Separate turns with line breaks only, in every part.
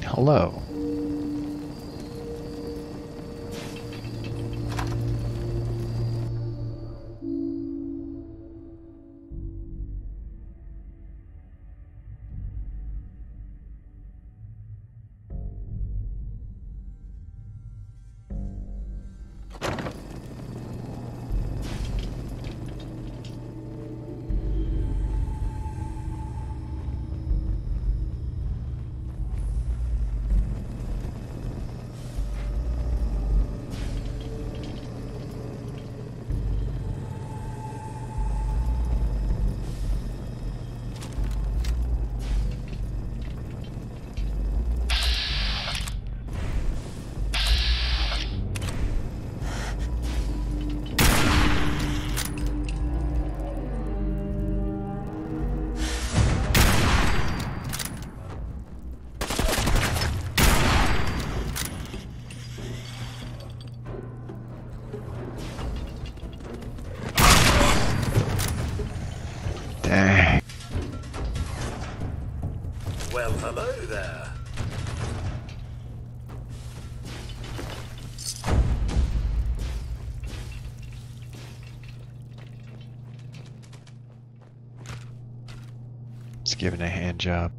Hello. Dang.
Well, hello there.
Just giving a hand job.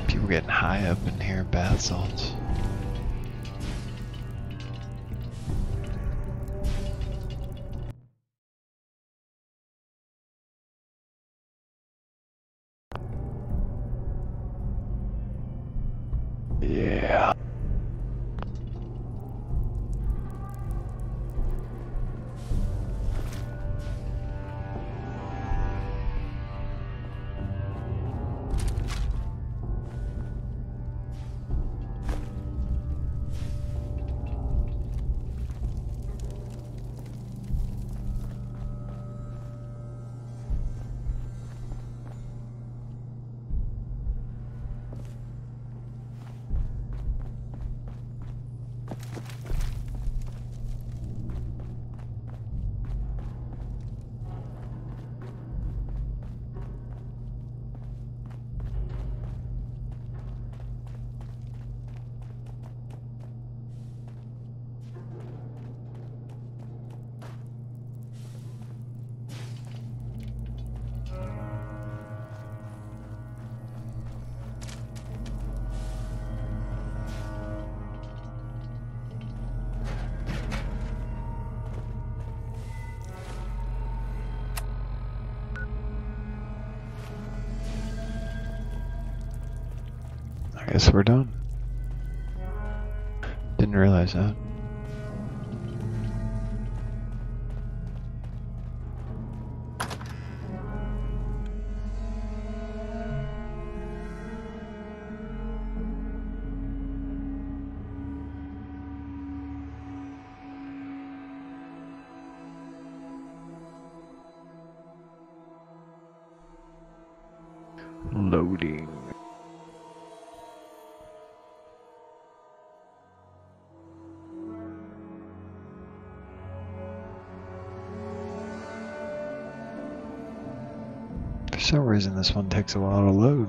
People getting high up in here, bath salts. Yeah. I guess we're done. Didn't realize that. Loading. For some reason this one takes a while to load.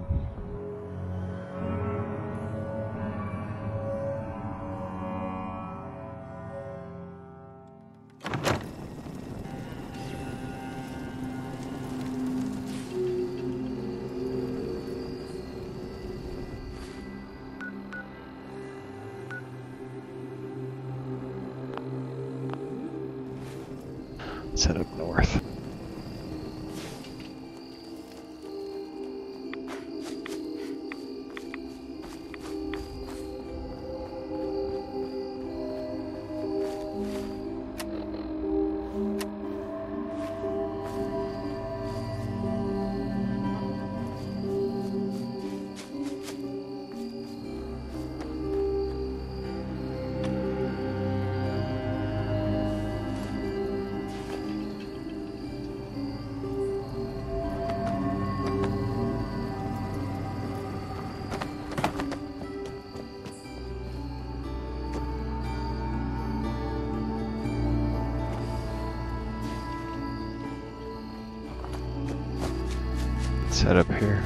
north. Set up here.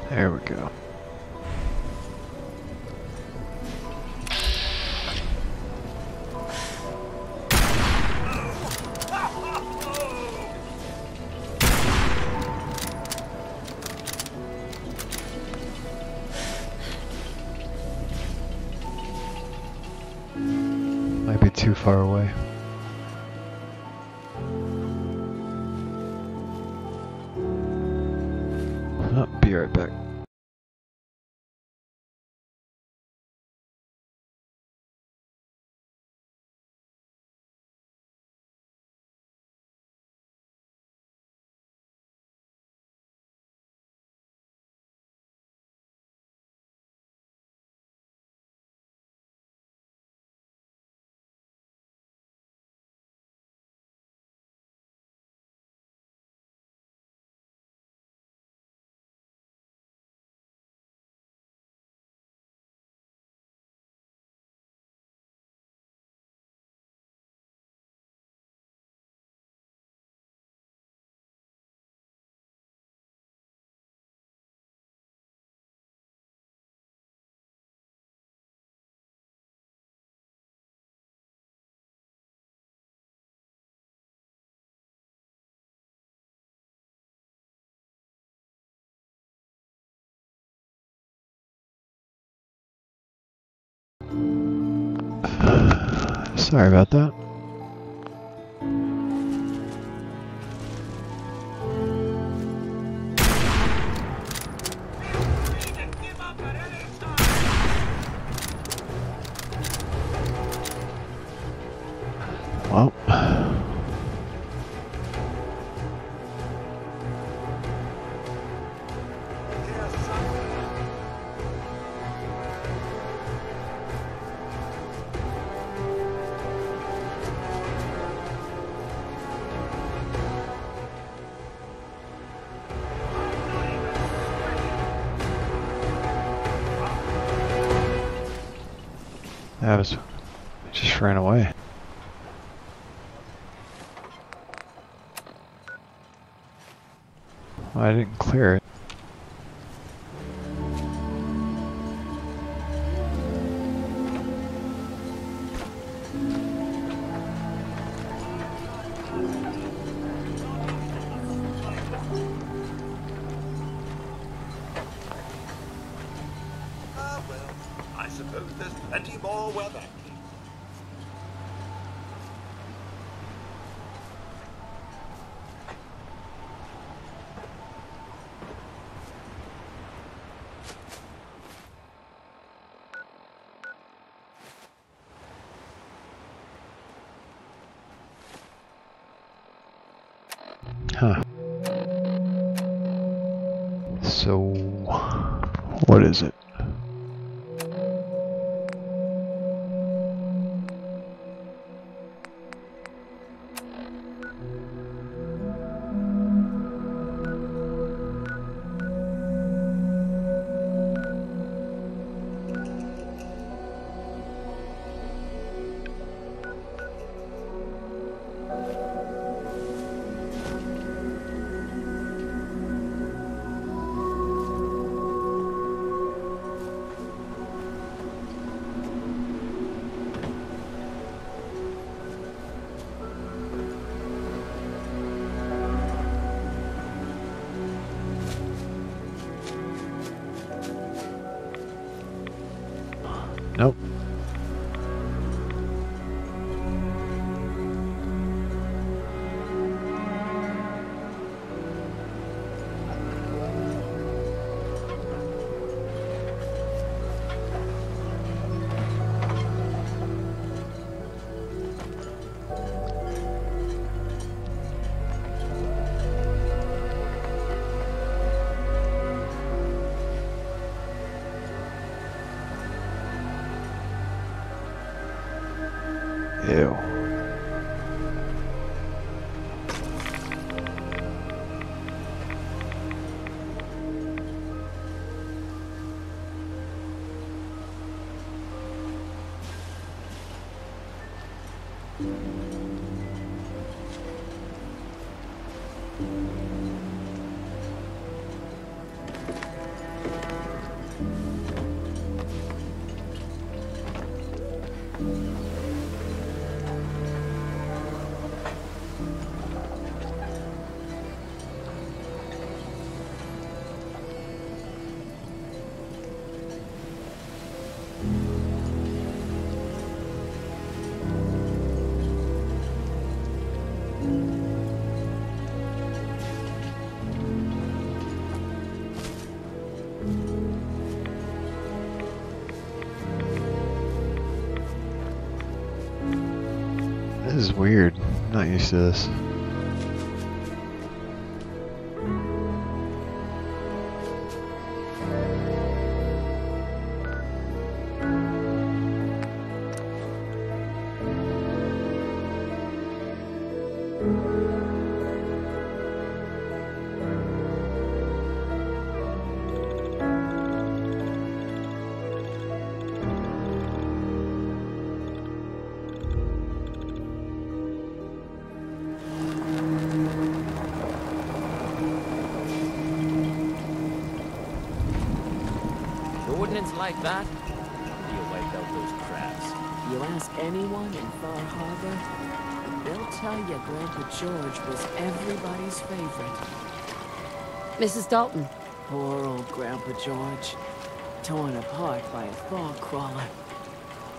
There we go. Might be too far away. Oh, be right back. Sorry about that. Well, that was just ran away. Well, I didn't clear it.
Ah, well, I suppose there's plenty more where that leads.
Huh. So, what is it? Nope. Ew. This is weird. I'm not used to this.
Ordnance like that? You wiped out those crabs.
You ask anyone in Far Harbor, they'll tell you Grandpa George was everybody's favorite.
Mrs. Dalton.
Poor old Grandpa George, torn apart by a thaw crawler.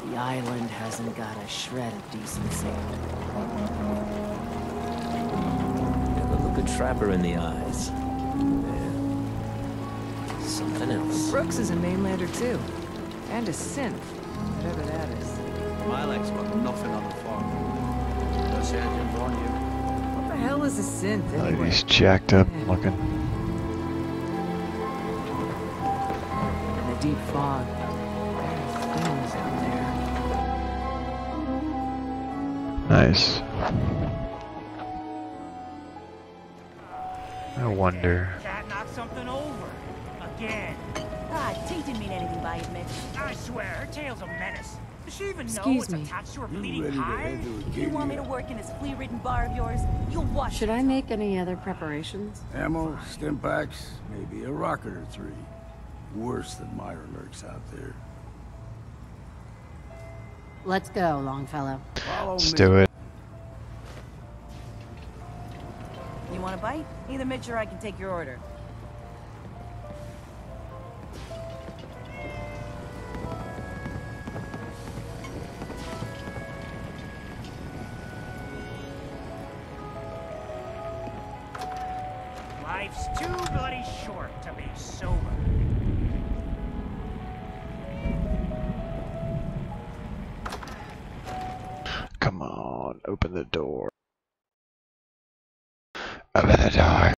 The island hasn't got a shred of decency.
Never look a trapper in the eyes. Yeah. Something else.
Brooks is a mainlander too. And a synth, whatever that is.
Milex got nothing on the farm. Those engines on you.
What the hell is a synth
Oh,
anyway?
he's jacked up looking.
In the deep fog, there are things out there.
Nice. I wonder.
Cat knocked something over. Again.
God, Tate didn't mean anything by it, Mitch.
I swear, her tail's a menace. Does she even know
Excuse
it's
me.
attached to her bleeding hide?
You want me to work in this flea-ridden bar of yours? You'll watch.
Should I make any other preparations?
Ammo, stim packs, maybe a rocket or three. Worse than Myra lurks out there.
Let's go, Longfellow.
Follow
Let's
me.
do it.
You want a bite? Either Mitch or I can take your order.
Life's too bloody short to be sober.
Come on, open the door. I'm gonna die.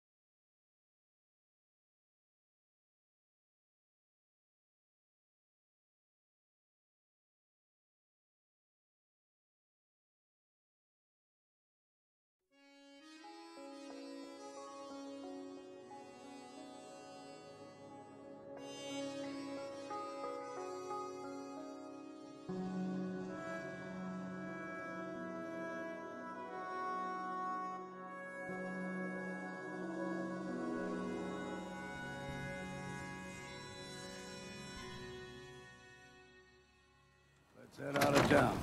Let's head out of town.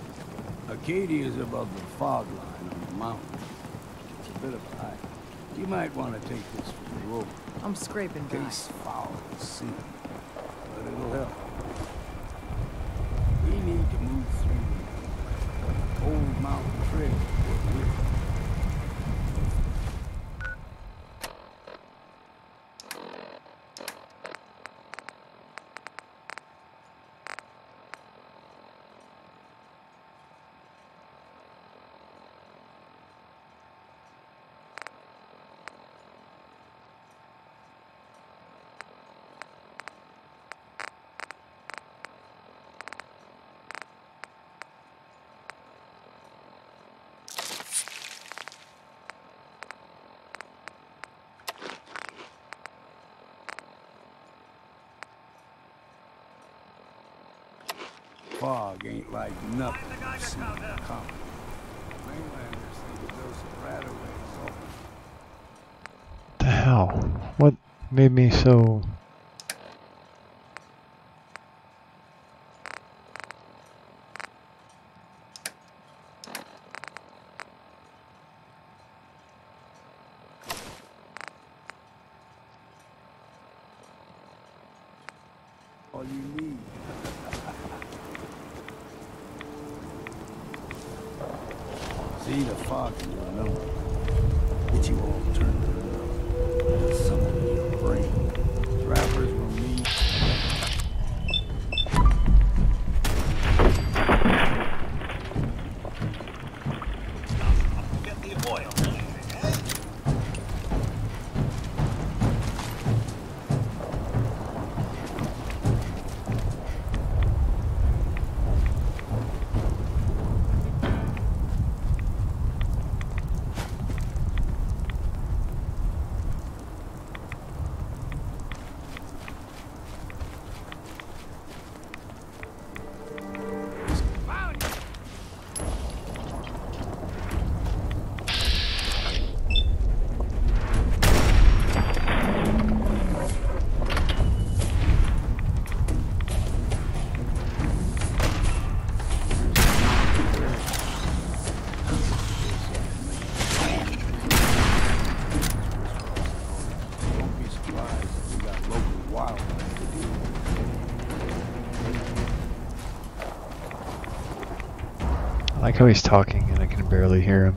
Acadia is above the fog line on the mountain. It's a bit of a hike. You might want to take this for the road.
I'm scraping
In
by.
case foul at sea. But it'll help. We need to move through the old mountain trail. Fog ain't like nothing you've seen in the common. Mainlanders think of those Radaways.
The hell? What made me so...
All you need. See the fog in your number. Get you all turned around. There's something in your brain. Trappers will meet.
Get the oil.
Don't be surprised if we got local wildlife to deal with.
I like how he's talking and I can barely hear him.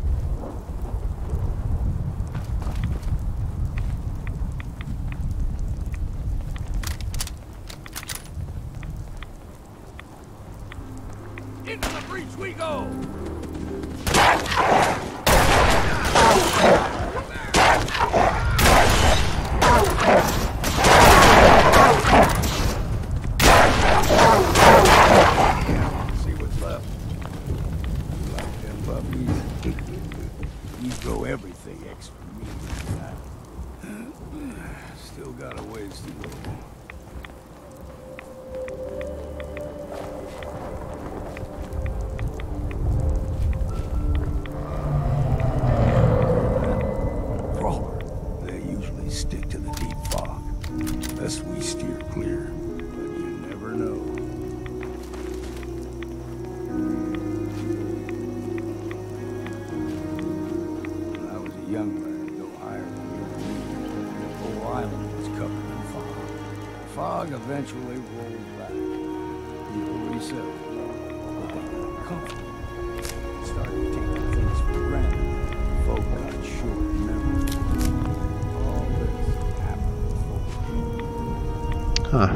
Into the breach we go! See what's left. You like them puppies? You go everything extra meat. Still got a ways to go. Crawler. They usually stick to the deep fog. Unless we steer clear. But you never know. When I was a young lad, no higher than me, the whole island was covered in fog. The fog eventually rolled back. People resettled. But they got comfortable. Started taking things for granted. Folk got short memories. All this happened before.
Huh.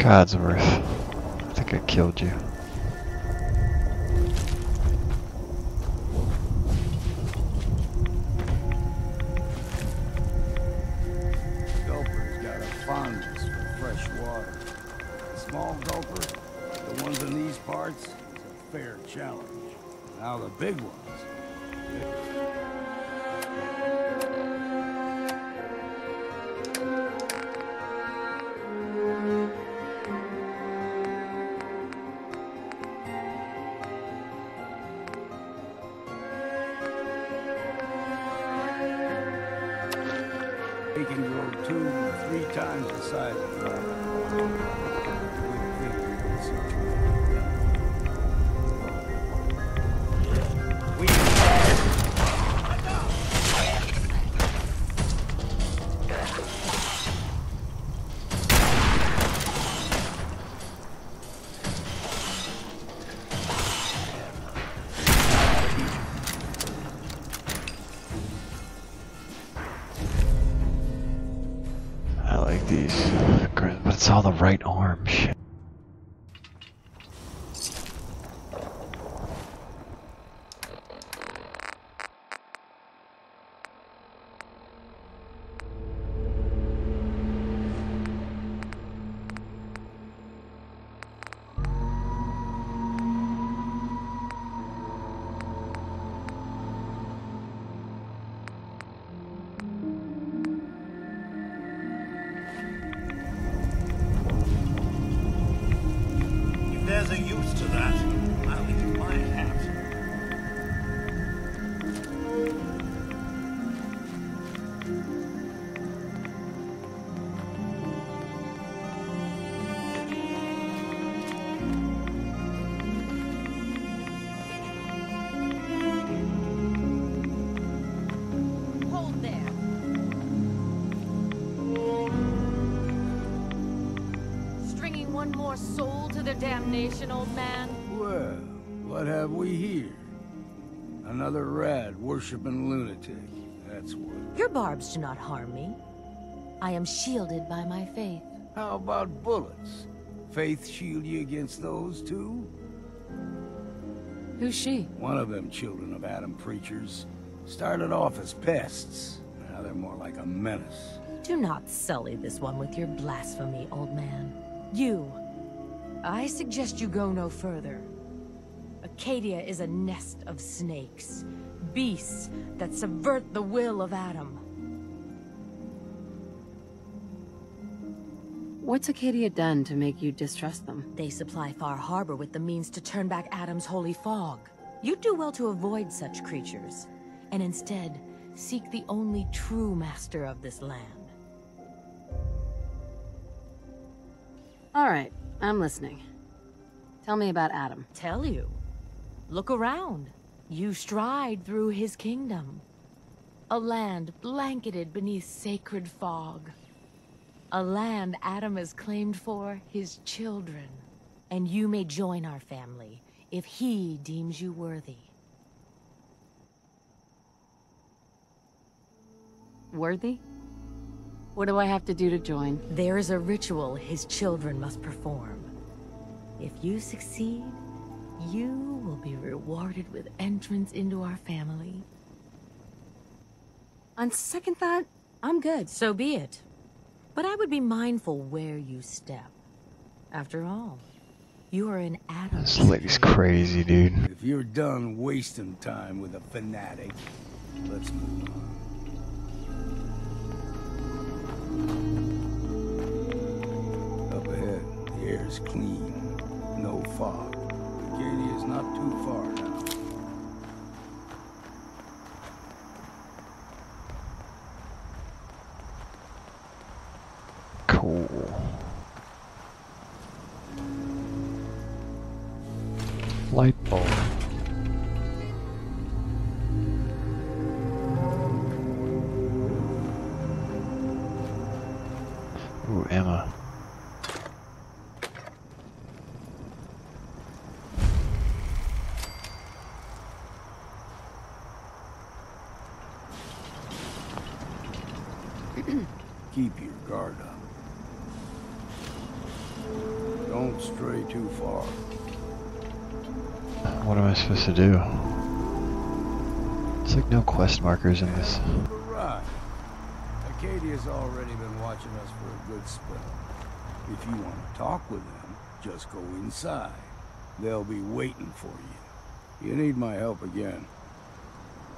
Codsworth. I think I killed you.
Gulper's got a fondness for fresh water. The small gulper, the ones in these parts, is a fair challenge. Now the big ones. They can grow 2 to 3 times the size of that.
I like these, but it's all the right arm shit.
If there's a use to that, I'll leave my hat.
Hold there.
Stringing one more soul to their damnation, old man?
Well, what have we here? Another rad worshipping lunatic. That's what.
Your barbs do not harm me. I am shielded by my faith.
How about bullets? Faith shield you against those too?
Who's she?
One of them children of Adam preachers. Started off as pests. Now they're more like a menace.
Do not sully this one with your blasphemy, old man. You. I suggest you go no further. Acadia is a nest of snakes. Beasts that subvert the will of Adam.
What's Acadia done to make you distrust them?
They supply Far Harbor with the means to turn back Adam's holy fog. You'd do well to avoid such creatures, and instead seek the only true master of this land.
All right, I'm listening. Tell me about Adam.
Tell you. Look around. You stride through his kingdom. A land blanketed beneath sacred fog. A land Adam has claimed for his children. And you may join our family if he deems you worthy.
Worthy? What do I have to do to join?
There is a ritual his children must perform. If you succeed, you will be rewarded with entrance into our family.
On second thought, I'm good.
So be it. But I would be mindful where you step. After all, you are an Adam.
This lady's crazy, dude.
If you're done wasting time with a fanatic, let's move on. Up ahead, the air's clean. No fog. Acadia's not too far now.
Cool. Light bulb. Ooh, Emma.
Keep your guard up. don't stray too far.
What am I supposed to do? It's like no quest markers in this.
Right. Acadia's already been watching us for a good spell. If you want to talk with them, just go inside. They'll be waiting for you. You need my help again,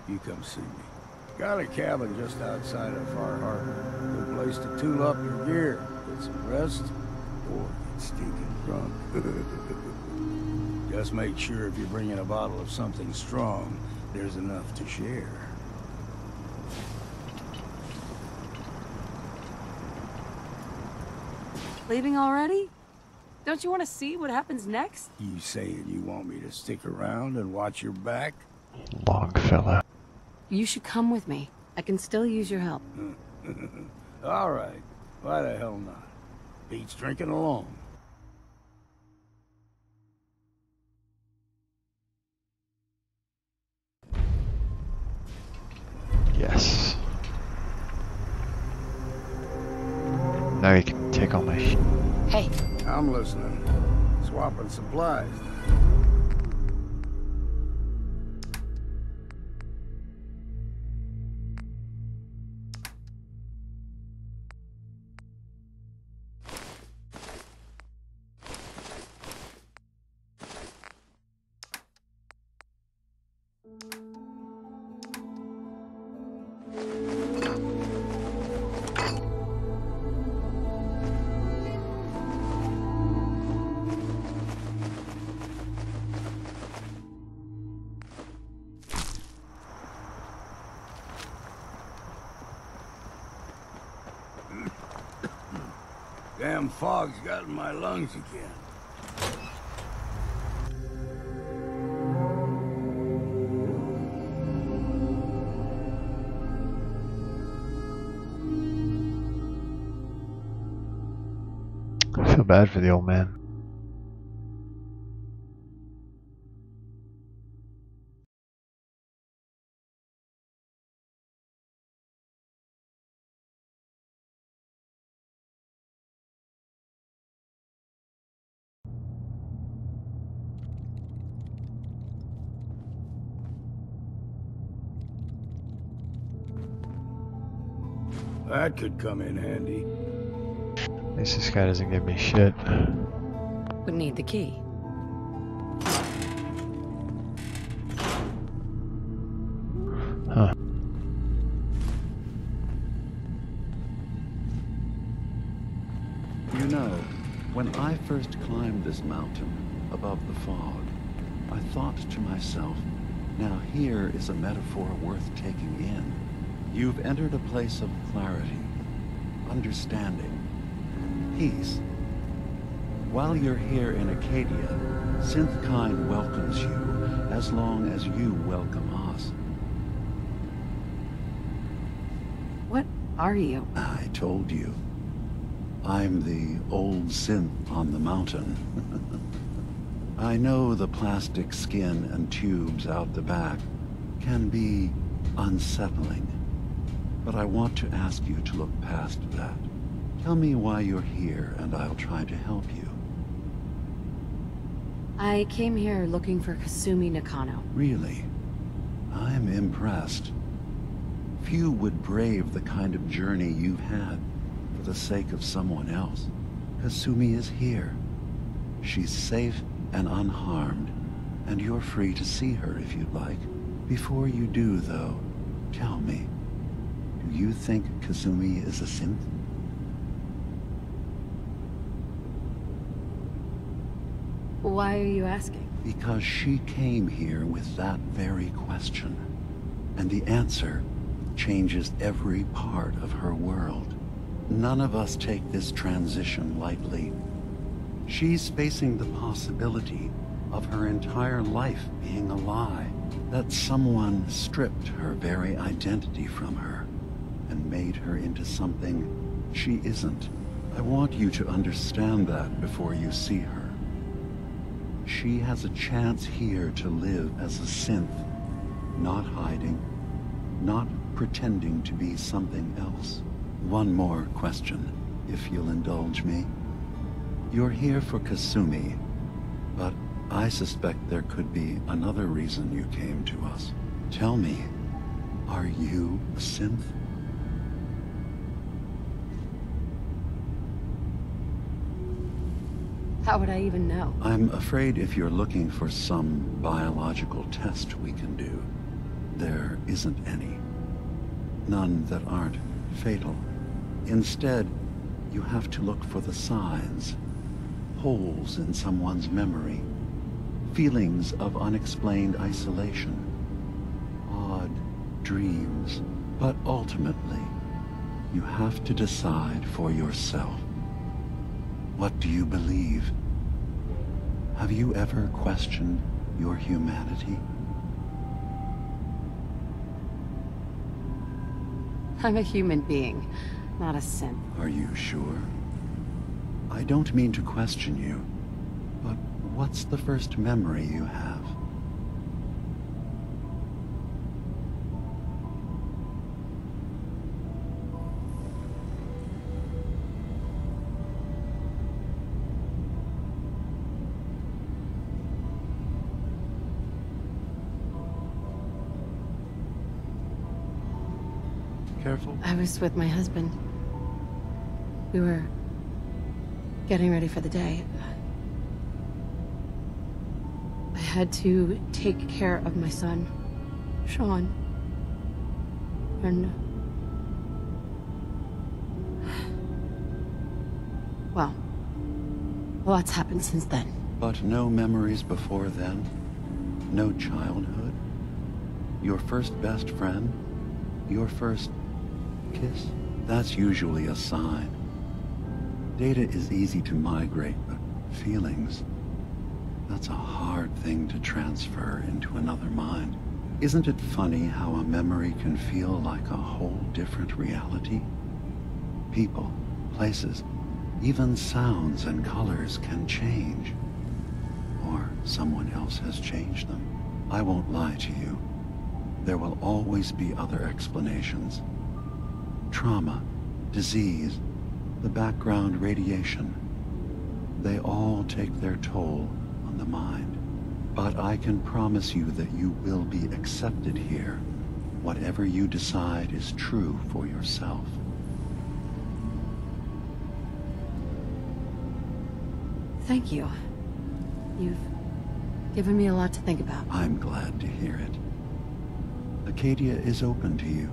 you come see me. Got a cabin just outside of Far Harbor. Good place to tool up your gear, get some rest, or get stinking drunk. Just make sure if you're bringing a bottle of something strong, there's enough to share.
Leaving already? Don't you want to see what happens next?
You saying you want me to stick around and watch your back?
Longfellow.
You should come with me. I can still use your help.
All right. Why the hell not? Beats drinking alone.
Yes. Now you can take all my shit.
Hey.
I'm listening. Swapping supplies. Damn fog's got in my lungs again.
I feel bad for the old man.
That could come in handy.
At least this guy doesn't give me shit.
Would need the key.
Huh.
You know, when I first climbed this mountain above the fog, I thought to myself, now here is a metaphor worth taking in. You've entered a place of clarity, understanding, peace. While you're here in Acadia, Synthkind welcomes you as long as you welcome us.
What are you?
I told you. I'm the old synth on the mountain. I know the plastic skin and tubes out the back can be unsettling, but I want to ask you to look past that. Tell me why you're here, and I'll try to help you.
I came here looking for Kasumi Nakano.
Really? I'm impressed. Few would brave the kind of journey you've had for the sake of someone else. Kasumi is here. She's safe and unharmed, and you're free to see her if you'd like. Before you do, though, tell me, do you think Kasumi is a synth?
Why are you asking?
Because she came here with that very question. And the answer changes every part of her world. None of us take this transition lightly. She's facing the possibility of her entire life being a lie. That someone stripped her very identity from her and made her into something she isn't. I want you to understand that before you see her. She has a chance here to live as a synth, not hiding, not pretending to be something else. One more question, if you'll indulge me. You're here for Kasumi, but I suspect there could be another reason you came to us. Tell me, are you a synth?
How would I even know?
I'm afraid if you're looking for some biological test we can do, there isn't any. None that aren't fatal. Instead, you have to look for the signs, holes in someone's memory, feelings of unexplained isolation, odd dreams. But ultimately, you have to decide for yourself. What do you believe? Have you ever questioned your humanity?
I'm a human being, not a synth.
Are you sure? I don't mean to question you, but what's the first memory you have? Careful.
I was with my husband. We were getting ready for the day. I had to take care of my son, Sean. And... well, a lot's happened since then.
But no memories before then? No childhood? Your first best friend? Your first kiss? That's usually a sign. Data is easy to migrate, but feelings, that's a hard thing to transfer into another mind. Isn't it funny how a memory can feel like a whole different reality? People, places, even sounds and colors can change. Or someone else has changed them. I won't lie to you. There will always be other explanations. Trauma, disease, the background radiation. They all take their toll on the mind. But I can promise you that you will be accepted here. Whatever you decide is true for yourself.
Thank you. You've given me a lot to think about.
I'm glad to hear it. Acadia is open to you.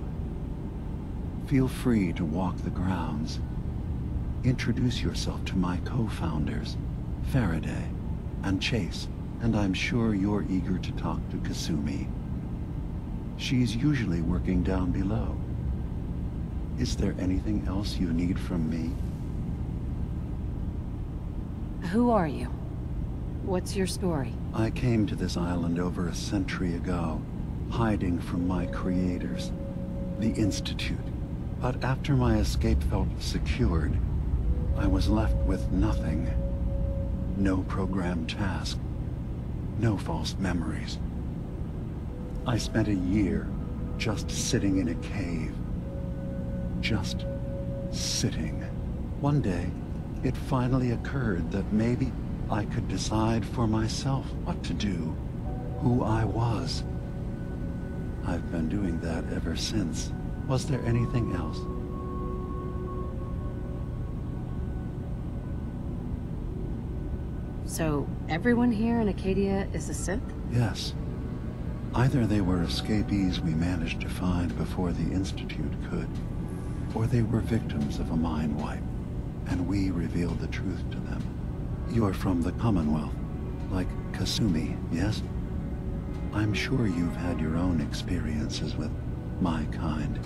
Feel free to walk the grounds. Introduce yourself to my co-founders, Faraday and Chase, and I'm sure you're eager to talk to Kasumi. She's usually working down below. Is there anything else you need from me?
Who are you? What's your story?
I came to this island over a century ago, hiding from my creators, the Institute. But after my escape felt secured, I was left with nothing. No programmed task. No false memories. I spent a year just sitting in a cave. Just sitting. One day, it finally occurred that maybe I could decide for myself what to do, who I was. I've been doing that ever since. Was there anything else?
So, everyone here in Acadia is a synth?
Yes. Either they were escapees we managed to find before the Institute could, or they were victims of a mind wipe, and we revealed the truth to them. You're from the Commonwealth, like Kasumi, yes? I'm sure you've had your own experiences with my kind.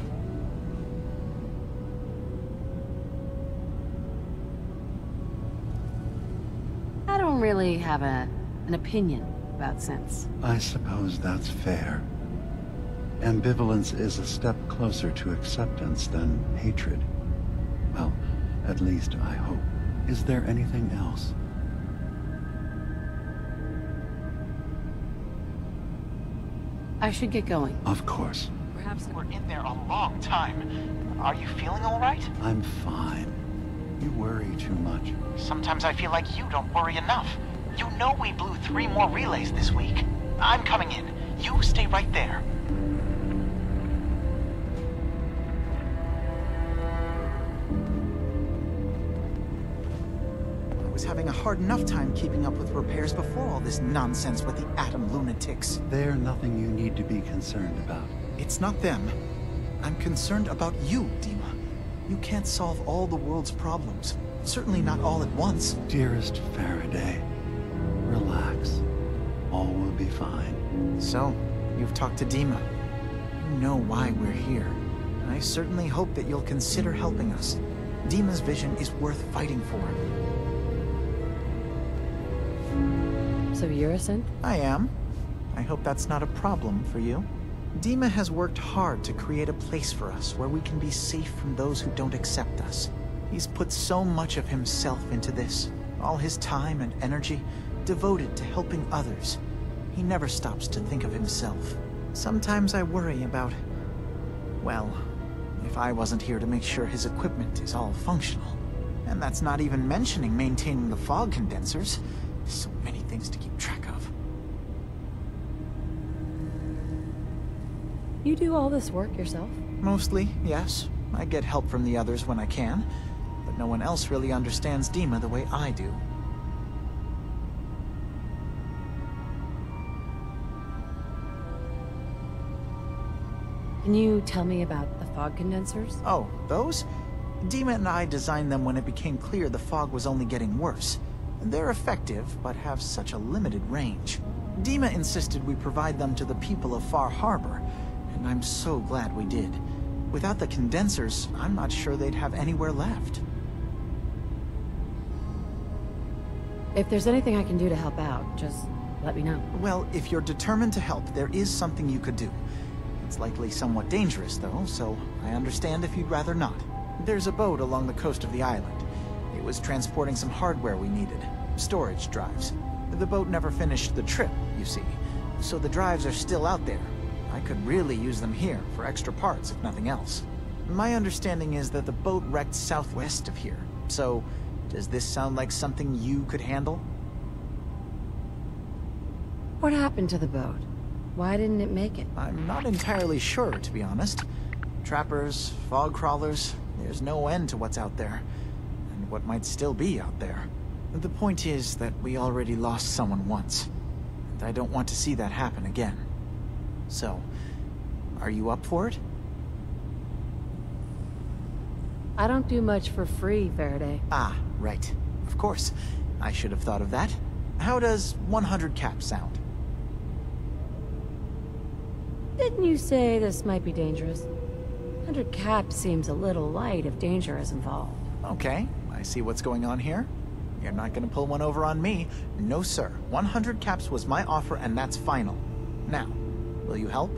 I don't really have an opinion about synths.
I suppose that's fair. Ambivalence is a step closer to acceptance than hatred. Well, at least I hope. Is there anything else?
I should get going.
Of course.
Perhaps we're in there a long time. Are you feeling all right?
I'm fine. You worry too much.
Sometimes I feel like you don't worry enough. You know we blew 3 more relays this week. I'm coming in. You stay right there.
I was having a hard enough time keeping up with repairs before all this nonsense with the Atom lunatics.
They're nothing you need to be concerned about.
It's not them. I'm concerned about you, Dima. You can't solve all the world's problems. Certainly not all at once.
Dearest Faraday, relax. All will be fine.
So, you've talked to Dima. You know why we're here. I certainly hope that you'll consider helping us. Dima's vision is worth fighting for.
So you're a synth?
I am. I hope that's not a problem for you. Dima has worked hard to create a place for us where we can be safe from those who don't accept us. He's put so much of himself into this, all his time and energy devoted to helping others. He never stops to think of himself. Sometimes I worry about, well, if I wasn't here to make sure his equipment is all functional. And that's not even mentioning maintaining the fog condensers. So many things to keep track of.
You do all this work yourself?
Mostly, yes. I get help from the others when I can, but no one else really understands Dima the way I do.
Can you tell me about the fog condensers?
Oh, those? Dima and I designed them when it became clear the fog was only getting worse. They're effective, but have such a limited range. Dima insisted we provide them to the people of Far Harbor, and I'm so glad we did. Without the condensers, I'm not sure they'd have anywhere left.
If there's anything I can do to help out, just let me know.
Well, if you're determined to help, there is something you could do. It's likely somewhat dangerous, though, so I understand if you'd rather not. There's a boat along the coast of the island. It was transporting some hardware we needed. Storage drives. The boat never finished the trip, you see, so the drives are still out there. I could really use them here for extra parts, if nothing else. My understanding is that the boat wrecked southwest of here, so does this sound like something you could handle?
What happened to the boat? Why didn't it make it?
I'm not entirely sure, to be honest. Trappers, fog crawlers, there's no end to what's out there. And what might still be out there. The point is that we already lost someone once. And I don't want to see that happen again. So, are you up for it?
I don't do much for free, Faraday.
Ah, right. Of course. I should have thought of that. How does 100 caps sound?
Didn't you say this might be dangerous? 100 caps seems a little light if danger is involved.
Okay, I see what's going on here. You're not gonna pull one over on me. No, sir. 100 caps was my offer, and that's final. Now, will you help?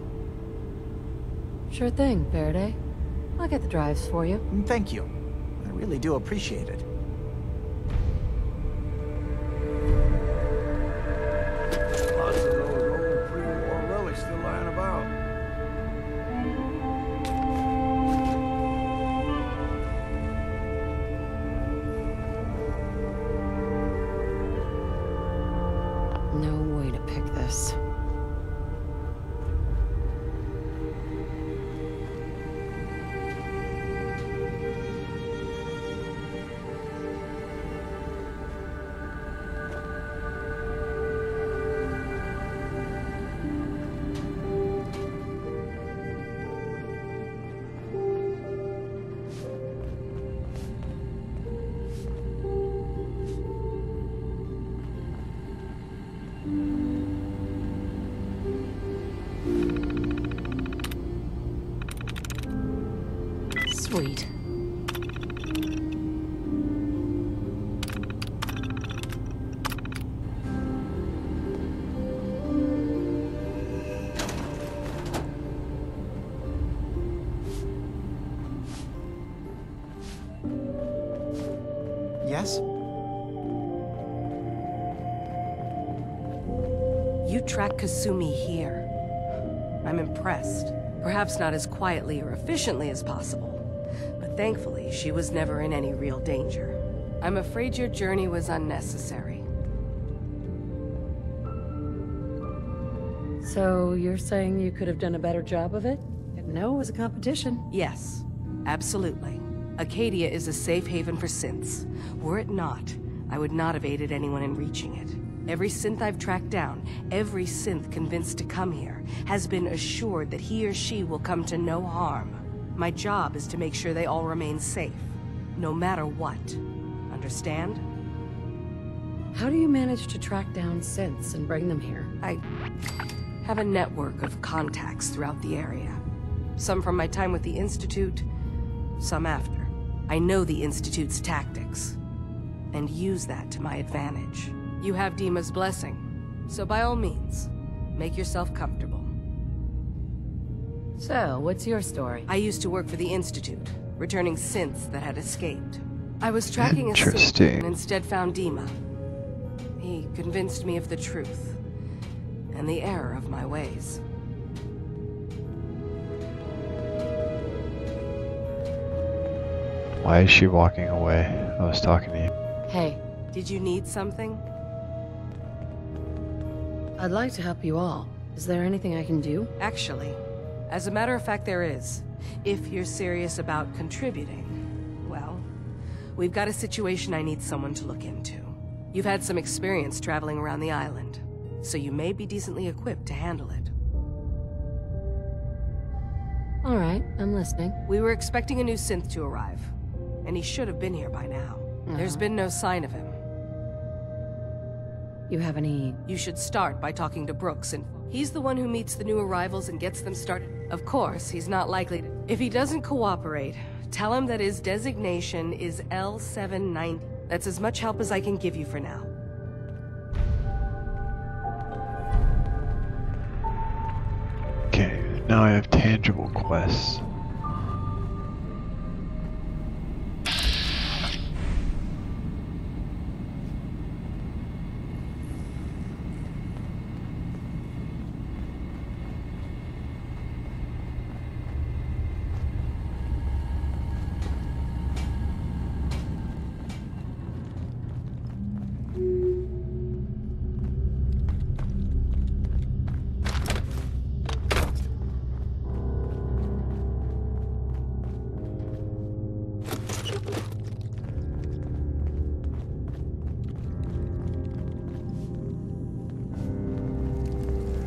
Sure thing, Faraday. I'll get the drives for you.
Thank you. I really do appreciate it.
Lots of those old pre-war relics still lying about.
No way to pick this. Sweet.
Yes?
You track Kasumi here. I'm impressed. Perhaps not as quietly or efficiently as possible, But thankfully, she was never in any real danger. I'm afraid your journey was unnecessary.
So you're saying you could have done a better job of it?
Didn't know it was a competition.
Yes, absolutely. Acadia is a safe haven for synths. Were it not, I would not have aided anyone in reaching it. Every synth I've tracked down, every synth convinced to come here, has been assured that he or she will come to no harm. My job is to make sure they all remain safe, no matter what. Understand?
How do you manage to track down synths and bring them here?
I have a network of contacts throughout the area. Some from my time with the Institute, some after. I know the Institute's tactics, and use that to my advantage. You have Dima's blessing, so by all means, make yourself comfortable.
So, what's your story?
I used to work for the Institute, returning synths that had escaped. I was tracking a synth and instead found Dima. He convinced me of the truth, and the error of my ways.
Why is she walking away? I was talking to you.
Hey.
Did you need something?
I'd like to help you all. Is there anything I can do?
Actually, as a matter of fact, there is. If you're serious about contributing, well, we've got a situation I need someone to look into. You've had some experience traveling around the island, so you may be decently equipped to handle it.
All right, I'm listening.
We were expecting a new synth to arrive, and he should have been here by now. There's been no sign of him.
You have any...
You should start by talking to Brooks, and he's the one who meets the new arrivals and gets them started. Of course, he's not likely to... If he doesn't cooperate, tell him that his designation is L790. That's as much help as I can give you for now.
Okay, now I have tangible quests.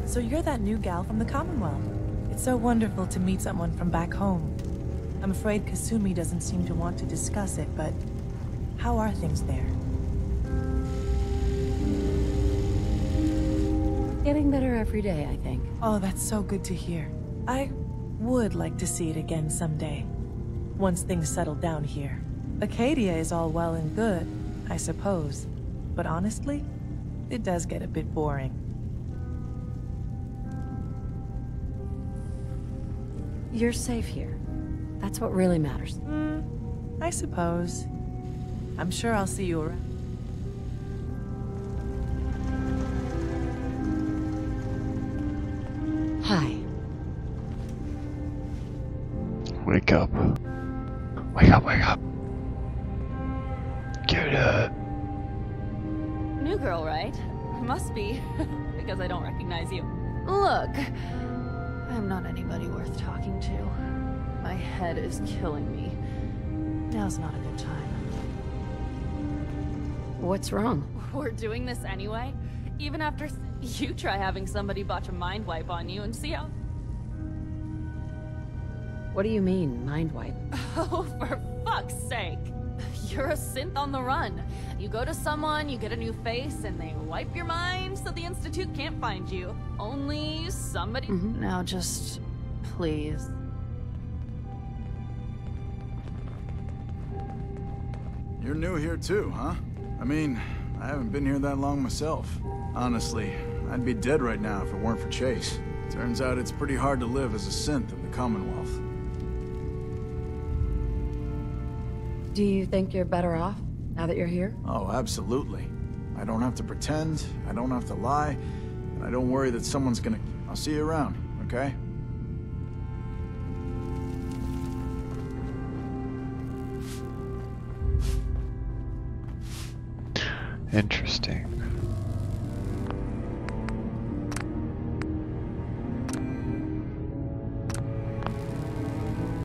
So you're that new gal from the Commonwealth. It's so wonderful to meet someone from back home. I'm afraid Kasumi doesn't seem to want to discuss it, but how are things there?
Getting better every day, I think.
Oh, that's so good to hear. I would like to see it again someday, once things settle down here. Acadia is all well and good, I suppose, but honestly, it does get a bit boring.
You're safe here. That's what really matters.
I suppose. I'm sure I'll see you around.
Hi.
Wake up. Wake up, wake up. Get up.
New girl, right? Must be, because I don't recognize you. Look, I'm not anybody worth talking to. My head is killing me. Now's not a good time.
What's wrong?
We're doing this anyway? Even after you try having somebody botch a mind wipe on you and see how...
What do you mean, mind wipe?
Oh, for fuck's sake. You're a synth on the run. You go to someone, you get a new face, and they wipe your mind so the Institute can't find you. Only somebody... Now just... please.
You're new here too, huh? I mean, I haven't been here that long myself. Honestly, I'd be dead right now if it weren't for Chase. Turns out it's pretty hard to live as a synth in the Commonwealth.
Do you think you're better off, now that you're here?
Oh, absolutely. I don't have to pretend, I don't have to lie, and I don't worry that someone's gonna... I'll see you around, okay?
Interesting.